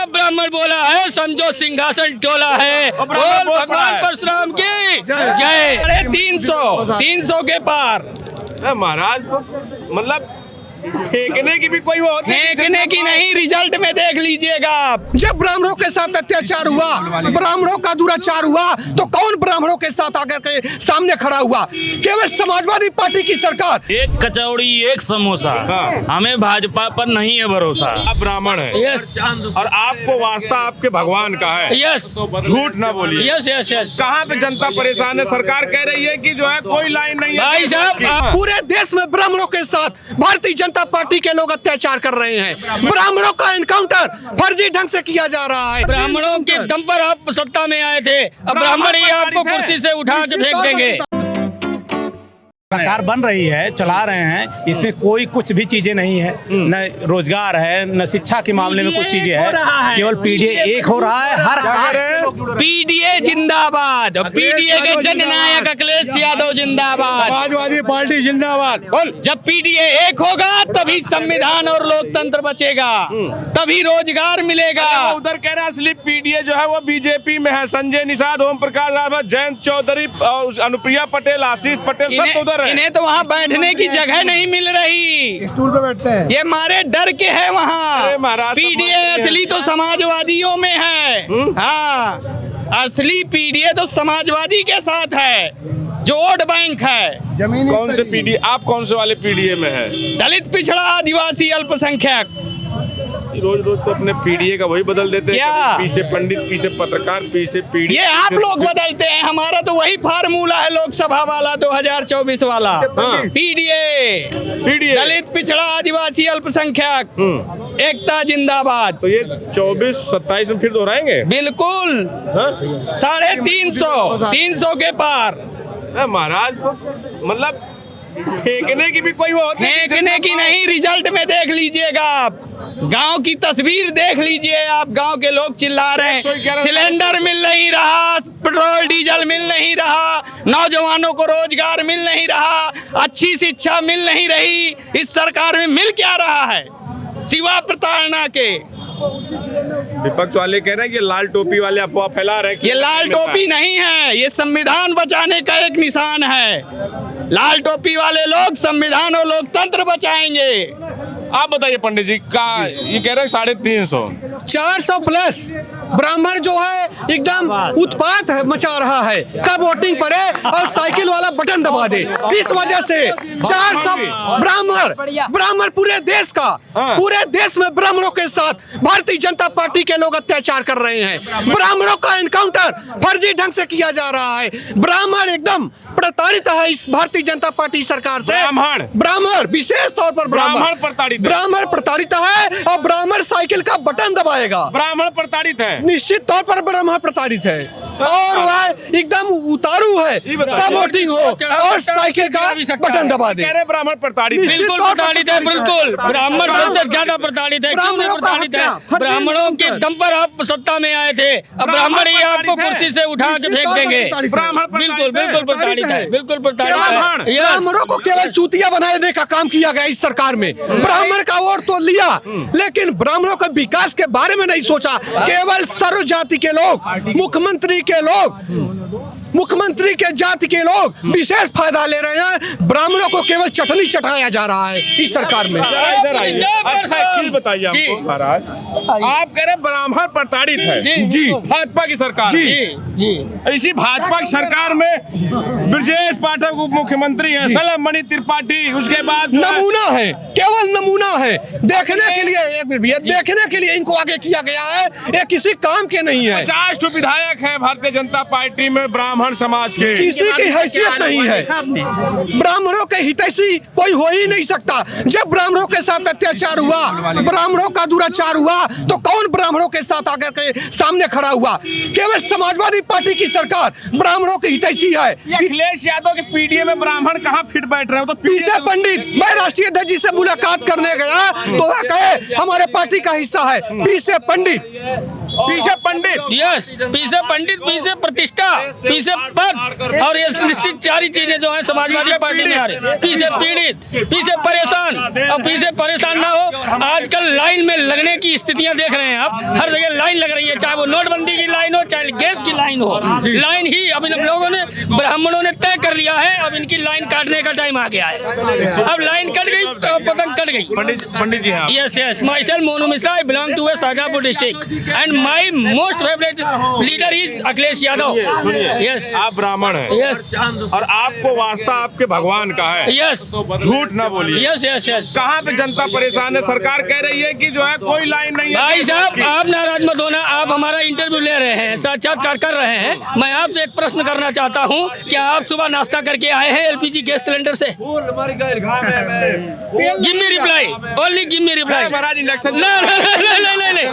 जब ब्राह्मण बोला है समझो सिंहासन टोला है। बोल भगवान परशुराम की जय। 300 के पार महाराज, मतलब फेंकने की भी कोई वो होती है? फेंकने की नहीं, रिजल्ट में देख लीजिएगा आप। जब ब्राह्मणों के साथ अत्याचार हुआ, ब्राह्मणों का दुराचार हुआ, तो कौन ब्राह्मणों के साथ आकर के सामने खड़ा हुआ? केवल समाजवादी पार्टी की सरकार। एक कचौड़ी एक समोसा, हमें भाजपा पर नहीं है भरोसा। आप ब्राह्मण हैं यस और आपको वास्ता आपके भगवान का है, यस झूठ ना बोलिए। Yes yes yes. कहाँ पे जनता परेशान है? सरकार कह रही है कि जो है कोई लाइन नहीं है। भाई साहब, पूरे देश में ब्राह्मणों के साथ भारतीय जनता पार्टी के लोग अत्याचार कर रहे हैं। ब्राह्मणों का एनकाउंटर फर्जी ढंग से किया जा रहा है। ब्राह्मणों के दम पर आप सत्ता में आए थे, अब ब्राह्मण ही आपको कुर्सी से उठा के फेंक देंगे। सरकार बन रही है, चला रहे हैं, इसमें कोई कुछ भी चीजें नहीं है, न रोजगार है, न शिक्षा के मामले में कुछ चीजें है, केवल पीडीए एक हो रहा है। हर पीडीए जिंदाबाद, पीडीए के जननायक अखिलेश यादव जिंदाबाद, समाजवादी पार्टी जिंदाबाद। जब पीडीए एक होगा तभी संविधान और लोकतंत्र बचेगा, तभी रोजगार मिलेगा। उधर कह रहा है असली पीडीए जो है वो बीजेपी में है। संजय निषाद, ओम प्रकाश रावत, जयंत चौधरी और अनुप्रिया पटेल, आशीष पटेल, सब तो उधर है। इन्हें तो वहाँ बैठने की जगह नहीं मिल रही, स्टूल पे बैठते हैं। ये मारे डर के है वहाँ। अरे महाराज, पीडीए असली तो समाजवादियों में है। हाँ, असली पीडीए तो समाजवादी के साथ है, जो वोट बैंक है। कौन से पीडीए? आप कौन से वाले पीडीए में है? दलित, पिछड़ा, आदिवासी, अल्पसंख्यक। रोज रोज तो अपने पीडीए का वही बदल देते हैं। क्या? कभी पीछे पंडित, पीछे पत्रकार, पीछे पीडीए। ये आप लोग बदलते हैं, हमारा तो वही फार्मूला है लोकसभा वाला 2024 वाला। पीडीए, दलित, पिछड़ा, आदिवासी, अल्पसंख्यक, एकता जिंदाबाद। तो ये 24-27 में फिर दोहराएंगे? बिल्कुल 350 के पार। महाराज, मतलब फेंकने की भी कोई वो होती है? फेंकने की नहीं, रिजल्ट में देख लीजिएगा आप। गांव की तस्वीर देख लीजिए आप। गांव के लोग चिल्ला रहे हैं, सिलेंडर मिल नहीं रहा, पेट्रोल डीजल मिल नहीं रहा, नौजवानों को रोजगार मिल नहीं रहा, अच्छी शिक्षा मिल नहीं रही। इस सरकार में मिल क्या रहा है सिवा प्रताड़ना के? विपक्ष वाले कह रहे हैं कि लाल टोपी वाले अफवाह फैला रहे हैं। ये लाल टोपी नहीं है, ये संविधान बचाने का एक निशान है। लाल टोपी वाले लोग संविधान और लोकतंत्र बचाएंगे। आप बताइए पंडित जी, का ये कह रहे हैं 350, 400 प्लस ब्राह्मण जो है एकदम उत्पात मचा रहा है। कब वोटिंग पड़े और साइकिल वाला बटन दबा दे, इस वजह से 400 ब्राह्मण पूरे देश का, पूरे देश में ब्राह्मणों के साथ भारतीय जनता पार्टी के लोग अत्याचार कर रहे हैं। ब्राह्मणों का एनकाउंटर फर्जी ढंग से किया जा रहा है। ब्राह्मण एकदम प्रताड़ित है इस भारतीय जनता पार्टी सरकार से। ब्राह्मण विशेष तौर पर ब्राह्मण प्रताड़ित है और ब्राह्मण साइकिल का बटन दबाएगा। ब्राह्मण प्रताड़ित है, निश्चित तौर पर ब्राह्मण प्रताड़ित है और वह एकदम उतारू है। कब वोटिंग हो और साइकिल का बटन दबा दे। कह रहे ब्राह्मण प्रताड़ित, बिल्कुल प्रताड़ित है, बिल्कुल। ब्राह्मण सबसे ज्यादा प्रताड़ित है। क्यों नहीं प्रताड़ित है? ब्राह्मणों के दम पर आप सत्ता में आए थे, अब ब्राह्मण ही आपको कुर्सी से उठा के फेंक देंगे। बिल्कुल बिल्कुल प्रताड़ित है, बिल्कुल प्रताड़ित है। ब्राह्मणों को केवल चूतिया बनाने का काम किया गया इस सरकार में। ब्राह्मण का वोट तो लिया, लेकिन ब्राह्मणों के विकास के बारे में नहीं सोचा। केवल सर्व जाति के लोग, मुख्यमंत्री के लोग, मुख्यमंत्री के जाति के लोग विशेष फायदा ले रहे हैं। ब्राह्मणों को केवल चटनी चटाया जा रहा है इस सरकार में। अच्छा एक चीज बताइए हमको महाराज, आप कह रहे ब्राह्मण प्रताड़ित है जी भाजपा की सरकार जी जी। इसी भाजपा की सरकार में ब्रजेश पाठक उप मुख्यमंत्री हैं, सलम मणि त्रिपाठी, उसके बाद नमूना है, केवल नमूना है। देखने के लिए, एक मिनट भैया, देखने के लिए इनको आगे किया गया है, ये किसी काम के नहीं है। 50 विधायक हैं भारतीय जनता पार्टी में ब्राह्मण समाज के, किसी की हैसियत नहीं है। ब्राह्मणों के हितैषी कोई हो ही नहीं सकता। जब ब्राह्मणों के साथ अत्याचार हुआ, ब्राह्मणों का दुराचार हुआ, तो कौन ब्राह्मणों के साथ आकर के सामने खड़ा हुआ? केवल समाजवादी पार्टी की सरकार ब्राह्मणों की हितैषी है। अखिलेश यादव के पीडीए में ब्राह्मण कहाँ फिट बैठ रहे हो? तो पीसे पंडित, मैं राष्ट्रीय अध्यक्ष जी से मुलाकात करने गया तो वह कहे हमारे पार्टी का हिस्सा है। पीसे पंडित पीछे पंडित, यस, पीछे पंडित, पीछे प्रतिष्ठा, पीछे पद, और ये निश्चित सारी चीजें जो है समाजवादी पार्टी में आ रही। पीछे पीड़ित, पीछे परेशान, और पीछे परेशान ना हो। आजकल लाइन में लगने की स्थितियां देख रहे हैं आप, हर जगह लाइन लग रही है, चाहे वो नोटबंदी की लाइन हो, चाहे गैस की लाइन हो, लाइन ही अब इन लोगों ने, ब्राह्मणों ने तय कर लिया है। अब इनकी लाइन काटने का टाइम आ गया है। अब लाइन कट गई तो पतंग कट गई। पंडित जी हैं। Yes, yes. Myself, Monu Misra. I belong to a Shahjahanpur district, and my most favorite leader is Akhilesh Yadav. Yes. आप ब्राह्मण हैं। Yes. और आपको वास्ता आपके भगवान का है। Yes. झूठ ना बोलिए। Yes, yes, yes. कहाँ पे जनता परेशान है? सरकार कह रही है कि जो है कोई लाइन नहीं है। भाई साहब, आप नाराज मत होना। आप हमारा इंटरव्यू ले रहे हैं, साक्षात्कार कर रहे हैं। मैं आपसे एक प्रश्न करना चाहता हूँ, क्या आप सुबह नाश्ता करके आए हैं एलपीजी गैस सिलेंडर से? Give me reply. Only give me reply. महाराज इंडक्शन नहीं,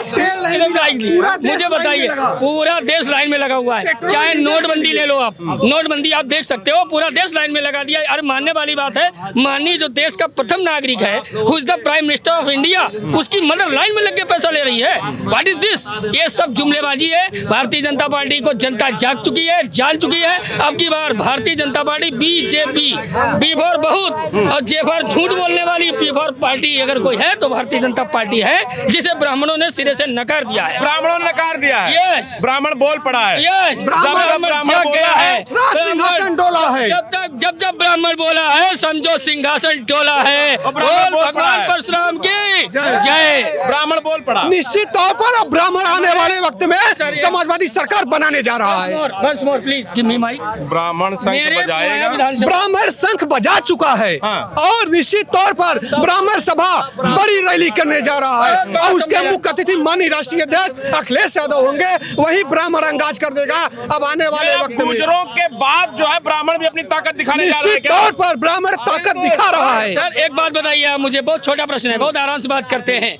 मुझे बताइए, पूरा देश लाइन में लगा हुआ है। चाहे नोटबंदी ले लो आप, नोटबंदी आप देख सकते हो, पूरा देश लाइन में लगा दिया। अरे मानने वाली बात है, माननीय जो देश का प्रथम नागरिक है, who is the prime minister of India, उसकी मदर लाइन में लग के पैसा ले रही है। What is this? ये सब जुमलेबाजी है। भारतीय जनता पार्टी को जनता जाग चुकी है, जान चुकी है। अब की बार Bharatiya Janata party BJP, B for बहुत और जे फॉर झूठ बोलने वाली पी फॉर पार्टी अगर कोई है तो भारतीय जनता पार्टी है, जिसे ब्राह्मणों ने सिरे से नकार दिया है। ब्राह्मणों ने नकार दिया है। Yes. ब्राह्मण बोल पड़ा है। यस, ब्राह्मण जाग गया है। सिंहासन डोला है। जब ब्राह्मण बोला है, समझो सिंहासन डोला है। ब्राह्मण बोल बोल पड़ा भगवान है। परशुराम की जय। ब्राह्मण बोल पड़ा। निश्चित तौर पर अब ब्राह्मण आने वाले वक्त में समाजवादी सरकार बनाने जा रहा है। बस more please give me mic. ब्राह्मण शंख बजाएगा। विधानसभा ब्राह्मण शंख बजा चुका है और निश्चित तौर पर ब्राह्मण सभा बड़ी रैली करने जा रहा है और उसके मुख्य अतिथि माननीय राष्ट्रीय अध्यक्ष अखिलेश यादव होंगे। वही ब्राह्मण अंगाज कर देगा अब आने वाले वक्त में। गुजरों के बाद जो है ब्राह्मण भी अपनी ताकत दिखाने जा रहा है। निश्चित तौर पर ब्राह्मण ताकत दिखा रहा है। सर एक बात बताइए आप मुझे, बहुत छोटा प्रश्न है, बहुत आराम से बात करते हैं।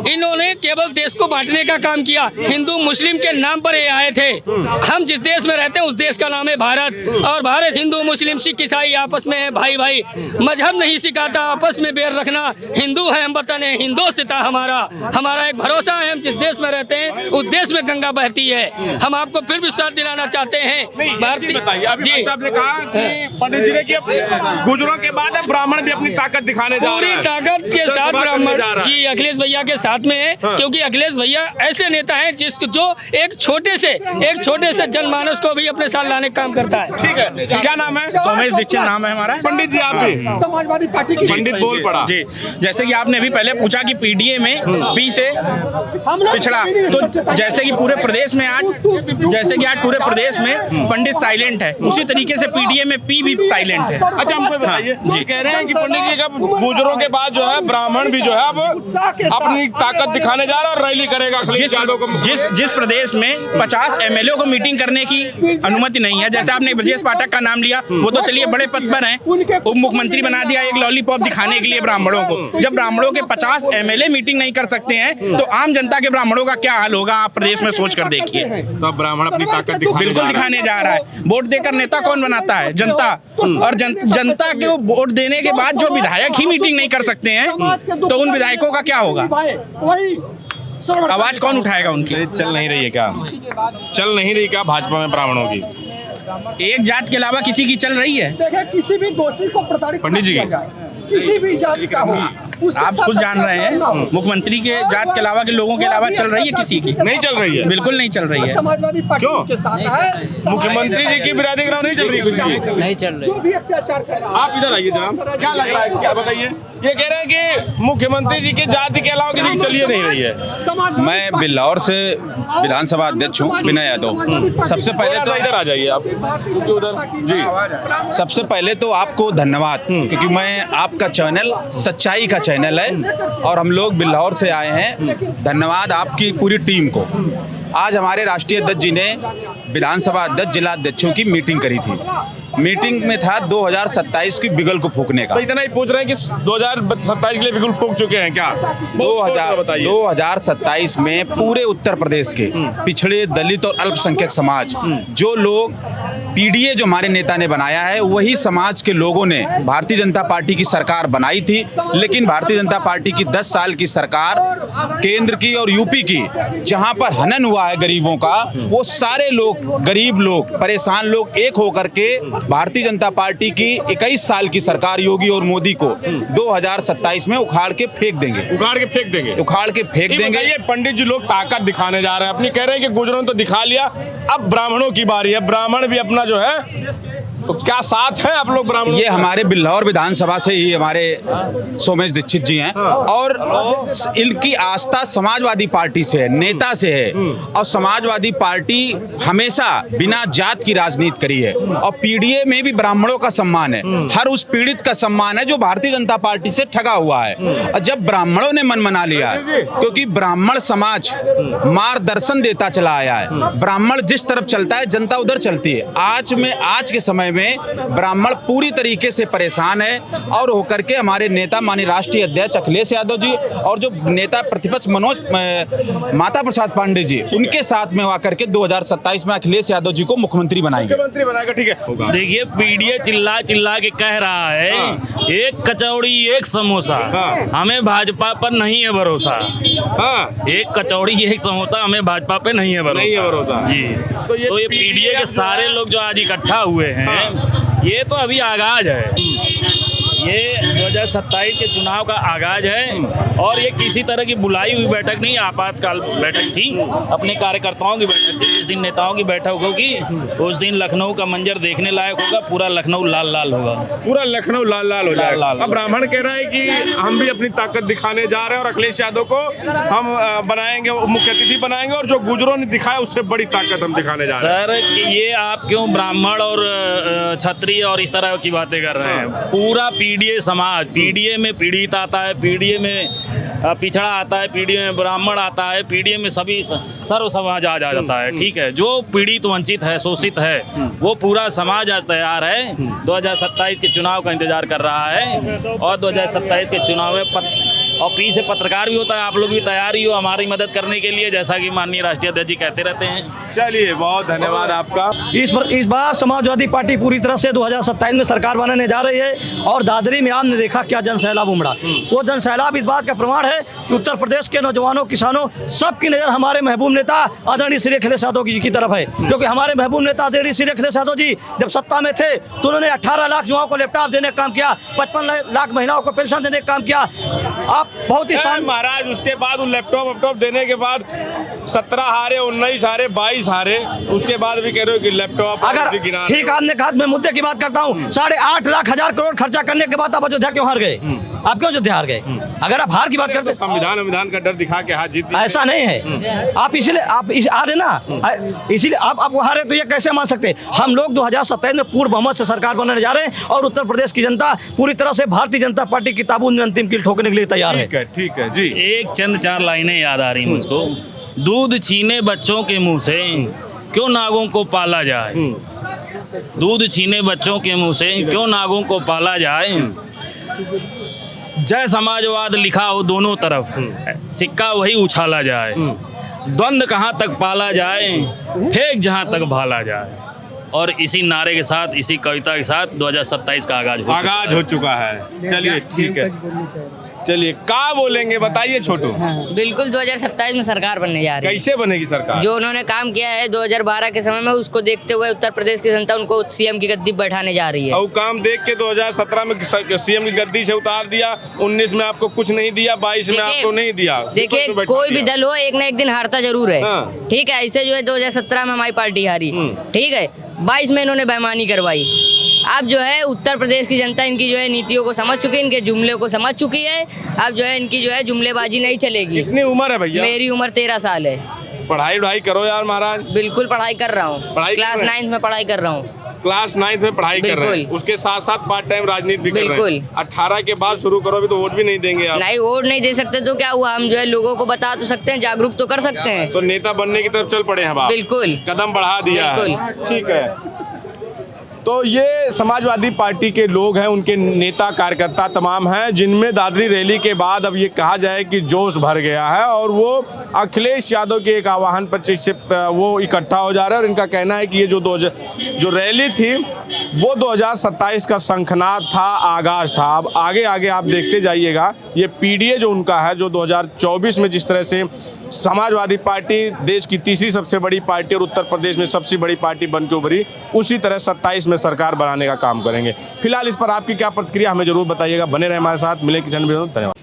इन्होंने केवल देश को बांटने का काम किया, हिंदू मुस्लिम के नाम पर ये आए थे। हम जिस देश में रहते हैं उस देश का नाम है भारत, और भारत हिंदू मुस्लिम सिख ईसाई आपस में है भाई भाई। मजहब नहीं सिखाता आपस में बैर रखना। हिंदू है हम वतन है, हिंदोसिता हमारा एक भरोसा है। हम जिस देश में रहते हैं उस देश में गंगा बहती है। हम आपको फिर विश्वास दिलाना चाहते हैं। भारतीय बताइए, अभी साहब ने कहा कि पंडित जी ने कि गुजरों के बाद अब ब्राह्मण भी अपनी ताकत दिखाने जा रहा है। पूरी ताकत के साथ ब्राह्मण जी अखिलेश भैया के साथ में है, क्योंकि अखिलेश भैया ऐसे नेता हैं जो एक छोटे से जनमानस को भी अपने साथ लाने का काम करता है। ठीक है, क्या नाम है? सोमेश दीक्षित नाम है हमारा। पंडित जी आप भी समाजवादी पार्टी की पंडित बोल पड़ा। जी, जैसे कि आपने अभी पहले पूछा कि पीडीए में पी से पिछड़ा, तो जैसे कि पूरे प्रदेश में आज पूरे प्रदेश में पंडित साइलेंट है, उसी तरीके से पीडीए में पी भी साइलेंट है। अच्छा हमको बताइए, जी कह रहे हैं कि पंडित जी का गुजरों के बाद जो है ब्राह्मण भी जो है अब अपनी ताकत दिखाने जा रहा है और रैली करेगा अखिलेश यादव को। जिस प्रदेश में 50 एमएलए को मीटिंग करने की अनुमति नहीं है, जैसे आपने ब्रजेश पाठक का नाम लिया, वो तो चलिए बड़े पद पर हैं, उप मुख्यमंत्री बना दिया एक लॉलीपॉप दिखाने के लिए ब्राह्मणों को। जब ब्राह्मणों के 50 एमएलए मीटिंग नहीं कर सकते हैं तो आम जनता के ब्राह्मणों का क्या हाल होगा, आप प्रदेश में सोच कर देखिए। तो अब ब्राह्मण अपनी ताकत बिल्कुल दिखाने जा रहा है। वोट देकर नेता कौन बनाता है? जनता। और जनता को वोट देने के बाद जो विधायक ही मीटिंग नहीं कर सकते हैं तो उन विधायकों का क्या होगा? आवाज कौन उठाएगा उनकी? चल नहीं रही है क्या? चल नहीं रही क्या भाजपा में ब्राह्मणों की? एक जात के अलावा किसी की चल रही है? देखिए किसी भी दोषी को प्रताड़ित पंडित जी किसी भी जाति का हो, आप खुद जान रहे हैं, मुख्यमंत्री के जात के अलावा के लोगों के अलावा चल रही है किसी की? नहीं चल रही है, बिल्कुल नहीं चल रही है। समाजवादी पार्टी के साथ है। मुख्यमंत्री जी की बिरादरी ग्राम नहीं चल रही कुछ भी? नहीं चल रही। जो भी अत्याचार कर रहा है। आप इधर आइए जनाब, क्या लग रहा है, क्या बताइए? ये कह रहे हैं कि मुख्यमंत्री जी की जाति के अलावा किसी की चलिए नहीं रही है। मैं बिल्लौर से विधानसभा अध्यक्ष हूँ, विनय यादव। सबसे पहले तो इधर आ जाइए आप, उधर जी। सबसे पहले तो आपको धन्यवाद, क्योंकि मैं आपका चैनल सच्चाई का चैनल है और हम लोग बिल्लौर से आए हैं। धन्यवाद आपकी पूरी टीम को। आज हमारे राष्ट्रीय अध्यक्ष जी ने विधानसभा अध्यक्ष जिला अध्यक्षों की मीटिंग करी थी। मीटिंग में था 2027 की बिगल को फूकने का। तो इतना ही पूछ रहे हैं कि 2027 के लिए बिगुल फूक चुके हैं क्या? 2027 में पूरे उत्तर प्रदेश के पिछड़े, दलित और अल्पसंख्यक समाज जो लोग पीडीए जो हमारे नेता ने बनाया है वही समाज के लोगों ने भारतीय जनता पार्टी की सरकार बनाई थी, लेकिन भारतीय जनता पार्टी की 10 साल की सरकार केंद्र की और यूपी की जहां पर हनन हुआ है गरीबों का, वो सारे लोग, गरीब लोग, परेशान लोग एक होकर के भारतीय जनता पार्टी की 21 साल की सरकार योगी और मोदी को 2027 में उखाड़ के फेंक देंगे। उखाड़ के फेंक देंगे। उखाड़ के फेंक देंगे। ये पंडित जी लोग ताकत दिखाने जा रहे हैं अपनी, कह रहे हैं कि गुजरों ने तो दिखा लिया, अब ब्राह्मणों की बारी है, ब्राह्मण भी अपना जो है, तो क्या साथ है आप लोग ब्राह्मण? ये हमारे बिल्हौर विधानसभा से ही हमारे सोमेश दीक्षित जी हैं और इनकी आस्था समाजवादी पार्टी से है, नेता से है, और समाजवादी पार्टी हमेशा बिना जात की राजनीति करी है और पीडीए में भी ब्राह्मणों का सम्मान है, हर उस पीड़ित का सम्मान है जो भारतीय जनता पार्टी से ठगा हुआ है। और जब ब्राह्मणों ने मन मना लिया, क्योंकि ब्राह्मण समाज मार्गदर्शन देता चला आया है, ब्राह्मण जिस तरफ चलता है जनता उधर चलती है। आज के समय में ब्राह्मण पूरी तरीके से परेशान है और होकर के हमारे नेता माननीय राष्ट्रीय अध्यक्ष अखिलेश यादव जी और जो नेता प्रतिपक्ष माता प्रसाद पांडे जी, उनके साथ में आकर के 2027 में अखिलेश यादव जी को मुख्यमंत्री बनाएंगे। मुख्यमंत्री बनाएगा, ठीक है। देखिए, पीडीए चिल्ला चिल्ला के कह रहा है एक कचौड़ी एक समोसा, हमें भाजपा पर नहीं है भरोसा। एक कचौड़ी एक समोसा, हमें भाजपा पे नहीं है भरोसा जी। तो ये पीडीए के सारे लोग जो आज इकट्ठा हुए हैं, ये तो अभी आगाज है, ये 2027 के चुनाव का आगाज है और ये किसी तरह की बुलाई हुई बैठक नहीं, आपातकाल बैठक थी, अपने कार्यकर्ताओं की बैठक थी। जिस दिन नेताओं की बैठक होगी उस दिन लखनऊ का मंजर देखने लायक होगा, पूरा लखनऊ लाल लाल होगा, पूरा लखनऊ लाल लाल हो जाएगा। अब ब्राह्मण कह रहा है कि हम भी अपनी ताकत दिखाने जा रहे हैं और अखिलेश यादव को हम बनाएंगे, मुख्य अतिथि बनाएंगे और जो गुजरों ने दिखाया उससे बड़ी ताकत हम दिखाने जा रहे हैं। सर, ये आप क्यों ब्राह्मण और क्षत्रिय और इस तरह की बातें कर रहे हैं? पूरा पीडीए समाज, पीडीए में पीड़ित आता है, पीडीए में पिछड़ा आता है, पीडीए में ब्राह्मण आता है, पीडीए में सभी सर्व समाज आ जाता है, ठीक है। जो पीड़ित वंचित है, शोषित है, वो पूरा समाज आज तैयार है, 2027 के चुनाव का इंतजार कर रहा है और 2027 के चुनाव में और पीछे पत्रकार भी होता है, आप लोग भी तैयार ही हो हमारी मदद करने के लिए, जैसा कि माननीय राष्ट्रीय अध्यक्ष जी कहते रहते हैं। चलिए, बहुत धन्यवाद आपका। इस बार समाजवादी पार्टी पूरी तरह से 2027 में सरकार बनाने जा रही है और दादरी में आपने देखा क्या जनसैलाब उमड़ा। वो जनसैलाब इस बात का प्रमाण है कि उत्तर प्रदेश के नौजवानों, किसानों, सबकी नज़र हमारे महबूब नेता आदरणीय श्री अखिलेश यादव जी की तरफ है, क्योंकि हमारे महबूब नेता आदरणीय श्री अखिलेश यादव जी जब सत्ता में थे तो उन्होंने 18 लाख युवाओं को लैपटॉप देने का काम किया, 55 लाख महिलाओं को पेंशन देने का काम किया। आप बहुत ही महाराज, उसके बाद लैपटॉप देने के बाद 17 हारे, 19 हारे, 22 हारे, उसके बाद भी कह रहे हो कि लैपटॉप। अगर ठीक आपने कहा, मैं मुद्दे की बात करता हूँ, 8.5 लाख हजार करोड़ खर्चा करने के बाद आप अयोध्या क्यों हार गए? आप क्यों अयोध्या हार गए? अगर आप हार की बात करते, संविधान का डर दिखा के हार जीत, ऐसा नहीं है। आप इसलिए आप हारे ना, इसीलिए आप हारे, तो ये कैसे मान सकते? हम लोग 2027 में पूर्ण बहुमत से सरकार बनाने जा रहे हैं और उत्तर प्रदेश की जनता पूरी तरह से भारतीय जनता पार्टी की ताबूत में अंतिम कील ठोकने के लिए तैयार है। ठीक है जी। एक चंद 4 लाइनें याद आ रही मुझको। दूध छीने बच्चों के मुंह से क्यों नागों को पाला जाए, दूध छीने बच्चों के मुंह से क्यों नागों को पाला जाए, जय समाजवाद लिखा हो दोनों तरफ, सिक्का वही उछाला जाए, द्वंद्व कहाँ तक पाला जाए, फेंक जहाँ तक भाला जाए। और इसी नारे के साथ, इसी कविता के साथ 2027 का आगाज हो चुका है। चलिए, ठीक है, चलिए, क्या बोलेंगे बताइए छोटू। बिल्कुल 2027 में सरकार बनने जा रही है। कैसे बनेगी सरकार? जो उन्होंने काम किया है 2012 के समय में, उसको देखते हुए उत्तर प्रदेश की जनता उनको सीएम की गद्दी बैठाने जा रही है। और काम देख के 2017 में सीएम की गद्दी से उतार दिया, 19 में आपको कुछ नहीं दिया, 22 में आपको नहीं दिया। देखिए, कोई भी दल हो एक ना एक दिन हारता जरूर है, ठीक है। ऐसे जो है 2017 में हमारी पार्टी हारी, ठीक है, 22 में इन्होंने बेईमानी करवाई। अब जो है उत्तर प्रदेश की जनता इनकी जो है नीतियों को समझ चुकी है, इनके जुमले को समझ चुकी है। अब जो है इनकी जो है जुमलेबाजी नहीं चलेगी। कितनी उम्र है भैया? मेरी उम्र 13 साल है। पढ़ाई करो यार महाराज। बिल्कुल पढ़ाई कर रहा हूँ, क्लास 9 में पढ़ाई कर रहा हूँ। क्लास 9 में पढ़ाई कर रहे हैं, उसके साथ साथ पार्ट टाइम राजनीति भी कर रहे हैं। 18 के बाद शुरू करो, अभी तो वोट भी नहीं देंगे आप। नहीं, वोट नहीं दे सकते तो क्या हुआ, हम जो है लोगों को बता तो सकते हैं, जागरूक तो कर सकते हैं। तो नेता बनने की तरफ चल पड़े हैं आप। बिल्कुल, कदम बढ़ा दिया है। ठीक है। तो ये समाजवादी पार्टी के लोग हैं, उनके नेता कार्यकर्ता तमाम हैं, जिनमें दादरी रैली के बाद अब ये कहा जाए कि जोश भर गया है और वो अखिलेश यादव के एक आह्वान पर से वो इकट्ठा हो जा रहे हैं। और इनका कहना है कि ये जो रैली थी वो 2027 का शंखनाद था, आगाज था। अब आगे आगे आप देखते जाइएगा, ये पीडीए जो उनका है, जो 2024 में जिस तरह से समाजवादी पार्टी देश की तीसरी सबसे बड़ी पार्टी और उत्तर प्रदेश में सबसे बड़ी पार्टी बन के उभरी, उसी तरह 27 में सरकार बनाने का काम करेंगे। फिलहाल इस पर आपकी क्या प्रतिक्रिया हमें जरूर बताइएगा। बने रहे हमारे साथ, मिले किचन में। धन्यवाद।